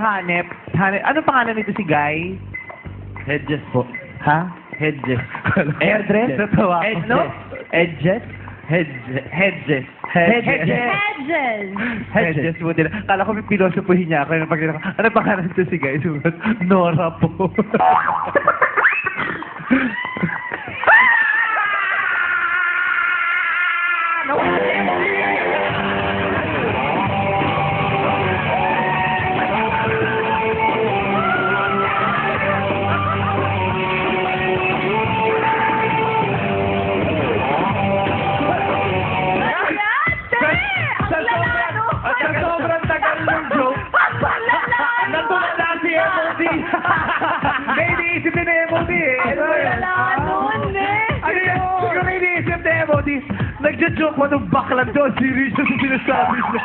hanep. Ano pangalan nito si Guy? Hedges po. Ha? Hedges. Airdress? Natawa ako. No? Edges? Hedges. Hedges. Hedges. Hedges mo din. Kala ko may pilosopuhin niya ako. Ano pangalan nito si Guy? Sumunod, Nora po. Sa sobrang tagal ng joke, natulala si MOD. May iniisip din ni MOD eh. Ano yan? Siguro may iniisip ni MOD. Nagja-joke mo nung baklang doon. Serious na sinasabi niya.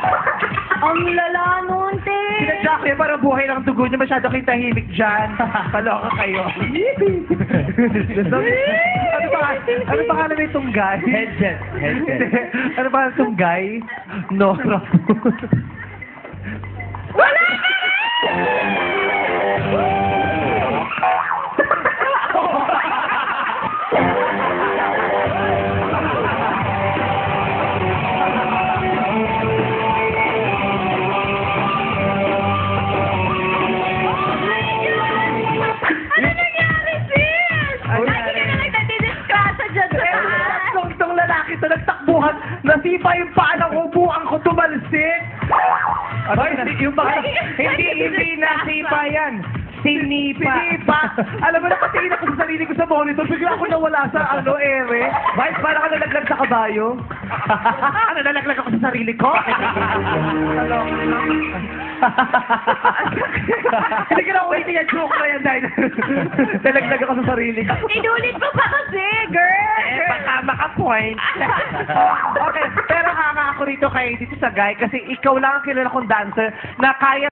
Ang lala nun, te. Sinadyak niya para buhay ng dugo niya. Masyado kayong tahimik dyan. Paloka kayo. Ano pangalan na itong guy? Hedges. Hedges. Ano pangalan itong guy? Nora po. Wala Ano nangyari, sis? Lagi ka na nagdadidiskrasa dyan sa taas. Itong lalaki to nagtakbuhan, nasipa yung paa ng upuan ko tumalsik. Hindi nasipa yan. Sinipa. Alam mo, nakatingin ako sa sarili ko sa monitor, bigla ako nawala sa ere. Vice, parang ka nalaglag sa kabayo. Ano, nalaglag ako sa sarili ko? Ano? Hindi ka na ulitin yung joke na yan dahil nalaglag ako sa sarili ko. Inulit mo pa kasi, girl. Baka maka-point. Okay, pero hanga ako rito dito sa Guy kasi ikaw lang ang kilala kong dancer na kaya